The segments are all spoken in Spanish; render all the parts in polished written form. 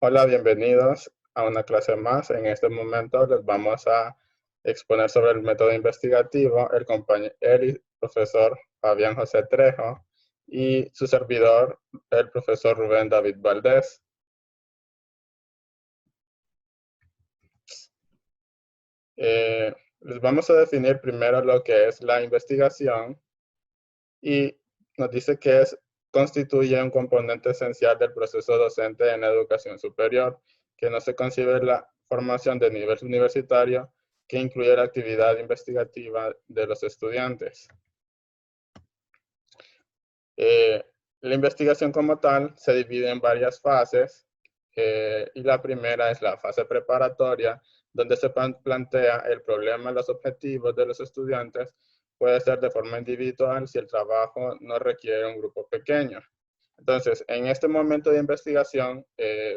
Hola, bienvenidos a una clase más. En este momento les vamos a exponer sobre el método investigativo el profesor Fabián José Trejo y su servidor, el profesor Rubén David Valdés. Les vamos a definir primero lo que es la investigación y nos dice que constituye un componente esencial del proceso docente en la educación superior, que no se concibe la formación de nivel universitario que incluye la actividad investigativa de los estudiantes. Eh, la investigación como tal se divide en varias fases y la primera es la fase preparatoria, donde se plantea el problema y los objetivos de los estudiantes. Puede ser de forma individual si el trabajo no requiere un grupo pequeño. Entonces, en este momento de investigación,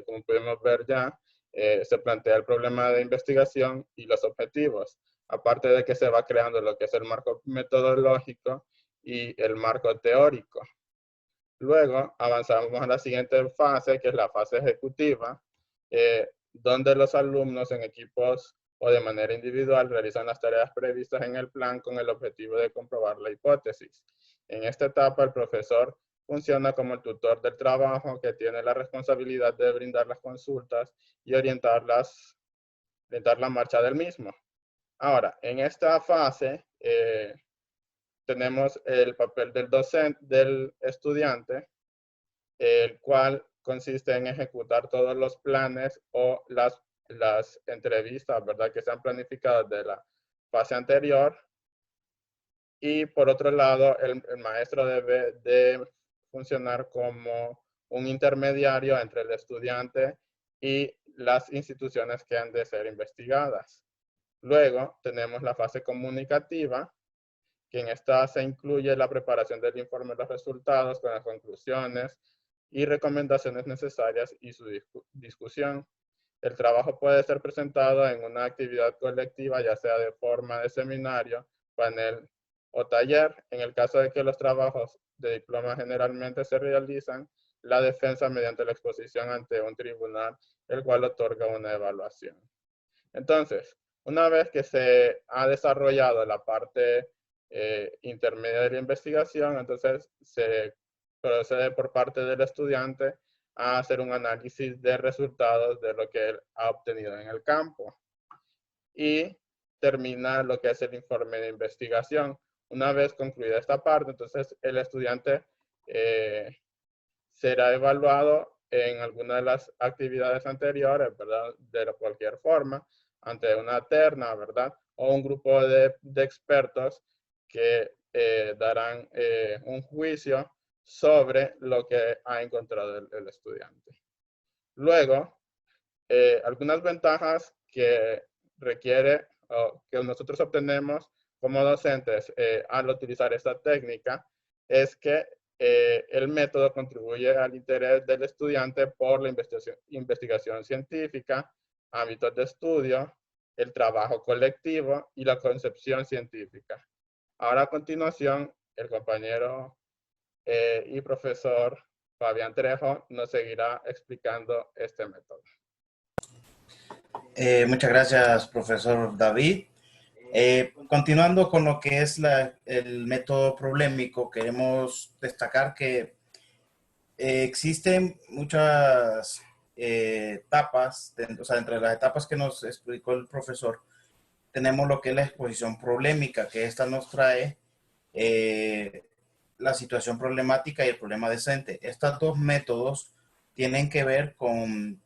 como podemos ver ya, se plantea el problema de investigación y los objetivos, aparte de que se va creando lo que es el marco metodológico y el marco teórico. Luego avanzamos a la siguiente fase, que es la fase ejecutiva, donde los alumnos en equipos o de manera individual realizan las tareas previstas en el plan con el objetivo de comprobar la hipótesis. En esta etapa, el profesor funciona como el tutor del trabajo que tiene la responsabilidad de brindar las consultas y orientar la marcha del mismo. Ahora, en esta fase, tenemos el papel del docente, del estudiante, el cual consiste en ejecutar todos los planes o las entrevistas, ¿verdad?, que se han planificado de la fase anterior. Y por otro lado, el maestro debe de funcionar como un intermediario entre el estudiante y las instituciones que han de ser investigadas. Luego tenemos la fase comunicativa, que en esta se incluye la preparación del informe de los resultados con las conclusiones y recomendaciones necesarias y su discusión. El trabajo puede ser presentado en una actividad colectiva, ya sea de forma de seminario, panel o taller. En el caso de que los trabajos de diploma generalmente se realizan, la defensa mediante la exposición ante un tribunal, el cual otorga una evaluación. Entonces, una vez que se ha desarrollado la parte intermedia de la investigación, entonces se procede por parte del estudiante a hacer un análisis de resultados de lo que él ha obtenido en el campo y termina lo que es el informe de investigación. Una vez concluida esta parte, entonces el estudiante será evaluado en alguna de las actividades anteriores, ¿verdad? De cualquier forma, ante una terna, ¿verdad? O un grupo de expertos que darán un juicio sobre lo que ha encontrado el estudiante. Luego, algunas ventajas que requiere o que nosotros obtenemos como docentes al utilizar esta técnica es que el método contribuye al interés del estudiante por la investigación científica, ámbitos de estudio, el trabajo colectivo y la concepción científica. Ahora a continuación, el compañero y profesor Fabián Trejo nos seguirá explicando este método. Muchas gracias, profesor David. Continuando con lo que es el método problemático, queremos destacar que existen muchas etapas, o sea, entre las etapas que nos explicó el profesor, tenemos lo que es la exposición problemática, que esta nos trae la situación problemática y el problema decente. Estos dos métodos tienen que ver con,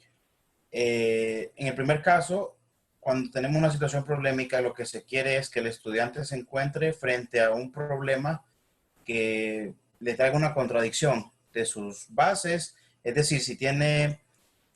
en el primer caso, cuando tenemos una situación problemática, lo que se quiere es que el estudiante se encuentre frente a un problema que le traiga una contradicción de sus bases, es decir, si tiene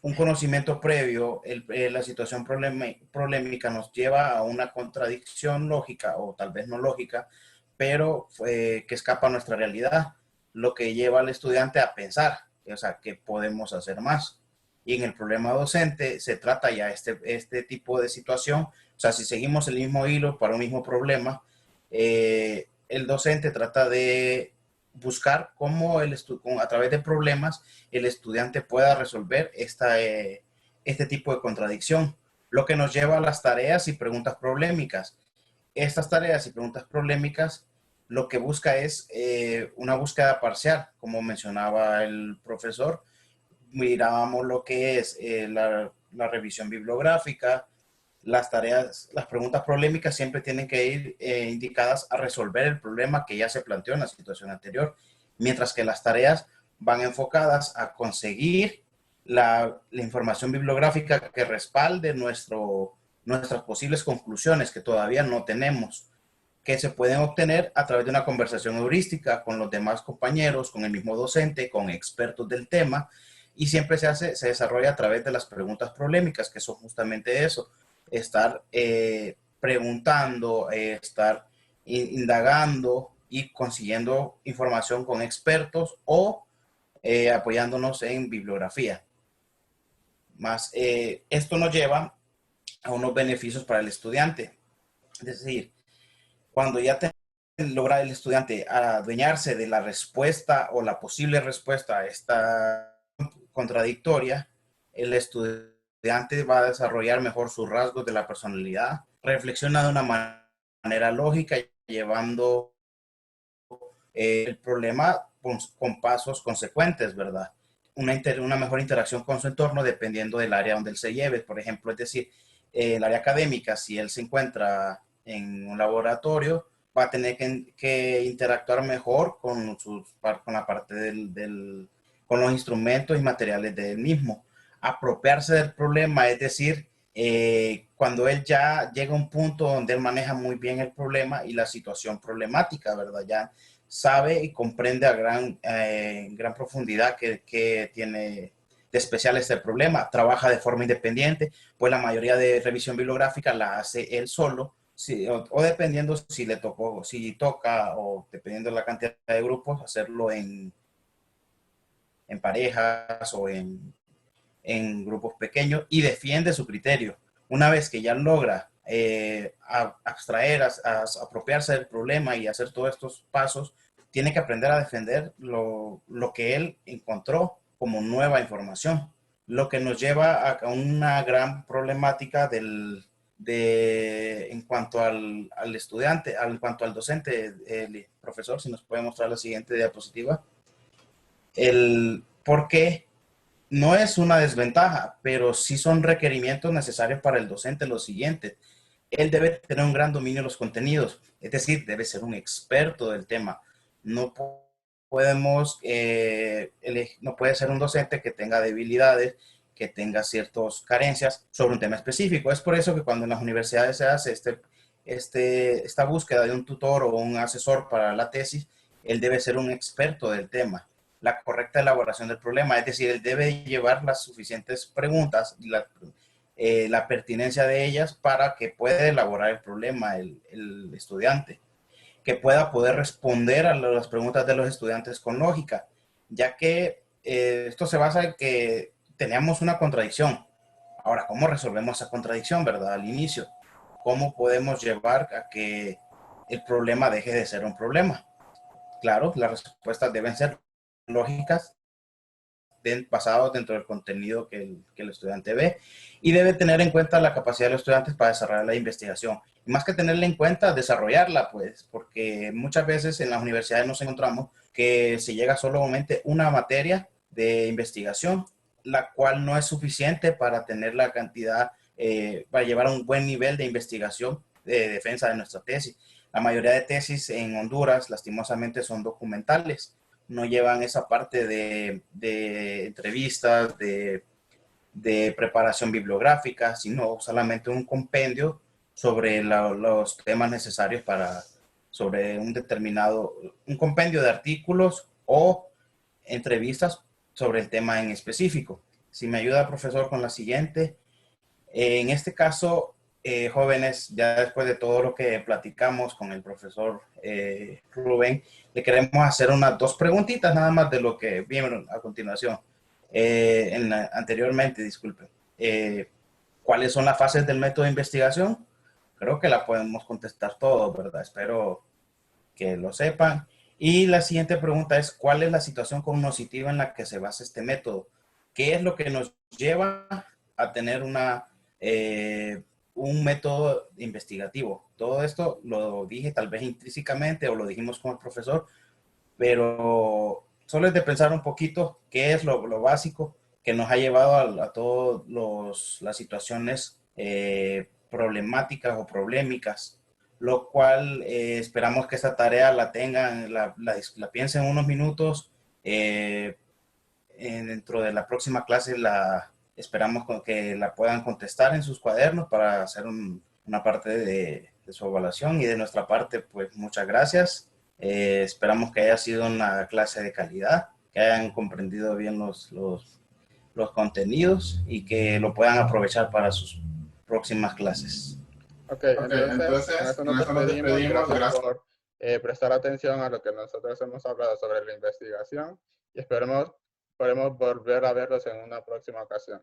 un conocimiento previo, la situación problemática nos lleva a una contradicción lógica o tal vez no lógica, pero que escapa a nuestra realidad, lo que lleva al estudiante a pensar, o sea, que podemos hacer más. Y en el problema docente se trata ya este tipo de situación, o sea, si seguimos el mismo hilo para un mismo problema, el docente trata de buscar cómo a través de problemas el estudiante pueda resolver este tipo de contradicción, lo que nos lleva a las tareas y preguntas problemáticas. Estas tareas y preguntas problemáticas lo que busca es una búsqueda parcial, como mencionaba el profesor. Mirábamos lo que es la revisión bibliográfica, las tareas, las preguntas problemáticas siempre tienen que ir indicadas a resolver el problema que ya se planteó en la situación anterior, mientras que las tareas van enfocadas a conseguir la información bibliográfica que respalde nuestras posibles conclusiones que todavía no tenemos, que se pueden obtener a través de una conversación heurística con los demás compañeros, con el mismo docente, con expertos del tema, y siempre se desarrolla a través de las preguntas problemáticas, que son justamente eso, estar preguntando, estar indagando y consiguiendo información con expertos o apoyándonos en bibliografía. Más, esto nos lleva a unos beneficios para el estudiante. Es decir, cuando ya logra el estudiante adueñarse de la respuesta o la posible respuesta a esta contradictoria, el estudiante va a desarrollar mejor sus rasgos de la personalidad, reflexiona de una manera lógica, llevando el problema con pasos consecuentes, ¿verdad? Una mejor interacción con su entorno dependiendo del área donde él se lleve. Por ejemplo, es decir, el área académica, si él se encuentra en un laboratorio, va a tener que interactuar mejor con la parte con los instrumentos y materiales del mismo. Apropiarse del problema, es decir, cuando él ya llega a un punto donde él maneja muy bien el problema y la situación problemática, ¿verdad? Ya sabe y comprende a gran profundidad que tiene de especial este problema, trabaja de forma independiente, pues la mayoría de revisión bibliográfica la hace él solo, o dependiendo si toca o dependiendo de la cantidad de grupos, hacerlo en parejas o en grupos pequeños y defiende su criterio. Una vez que ya logra abstraer, apropiarse del problema y hacer todos estos pasos, tiene que aprender a defender lo que él encontró como nueva información, lo que nos lleva a una gran problemática en cuanto al estudiante, en cuanto al docente, el profesor, si nos puede mostrar la siguiente diapositiva, el por qué no es una desventaja, pero sí son requerimientos necesarios para el docente los siguientes. Él debe tener un gran dominio de los contenidos, es decir, debe ser un experto del tema. No no puede ser un docente que tenga debilidades, que tenga ciertas carencias sobre un tema específico. Es por eso que cuando en las universidades se hace esta búsqueda de un tutor o un asesor para la tesis, él debe ser un experto del tema, la correcta elaboración del problema, es decir, él debe llevar las suficientes preguntas y la pertinencia de ellas para que pueda elaborar el problema el estudiante, que pueda poder responder a las preguntas de los estudiantes con lógica, ya que esto se basa en que tenemos una contradicción. Ahora, ¿cómo resolvemos esa contradicción, verdad? Al inicio, ¿cómo podemos llevar a que el problema deje de ser un problema? Claro, las respuestas deben ser lógicas, basados dentro del contenido que el estudiante ve, y debe tener en cuenta la capacidad de los estudiantes para desarrollar la investigación. Y más que tenerla en cuenta, desarrollarla, pues, porque muchas veces en las universidades nos encontramos que se llega solamente una materia de investigación, la cual no es suficiente para tener la cantidad, para llevar a un buen nivel de investigación de defensa de nuestra tesis. La mayoría de tesis en Honduras, lastimosamente, son documentales, no llevan esa parte de entrevistas, de preparación bibliográfica, sino solamente un compendio sobre los temas necesarios sobre un compendio de artículos o entrevistas sobre el tema en específico. Si me ayuda, profesor, con la siguiente. En este caso, jóvenes, ya después de todo lo que platicamos con el profesor Rubén, le queremos hacer unas 2 preguntitas nada más de lo que vieron a continuación. Anteriormente, disculpen. ¿Cuáles son las fases del método de investigación? Creo que la podemos contestar todos, ¿verdad? Espero que lo sepan. Y la siguiente pregunta es, ¿cuál es la situación cognitiva en la que se basa este método? ¿Qué es lo que nos lleva a tener un método investigativo. Todo esto lo dije tal vez intrínsecamente o lo dijimos con el profesor, pero solo es de pensar un poquito qué es lo básico que nos ha llevado a todas las situaciones problemáticas o polémicas, lo cual esperamos que esta tarea la tengan, la piensen unos minutos. Dentro de la próxima clase esperamos que la puedan contestar en sus cuadernos para hacer una parte de su evaluación, y de nuestra parte, pues muchas gracias. Esperamos que haya sido una clase de calidad, que hayan comprendido bien los contenidos y que lo puedan aprovechar para sus próximas clases. Ok, Ok, entonces con entonces eso con nos eso nos despedimos. despedimos. Gracias Gracias. por prestar atención a lo que nosotros hemos hablado sobre la investigación y esperemos podemos volver a verlos en una próxima ocasión.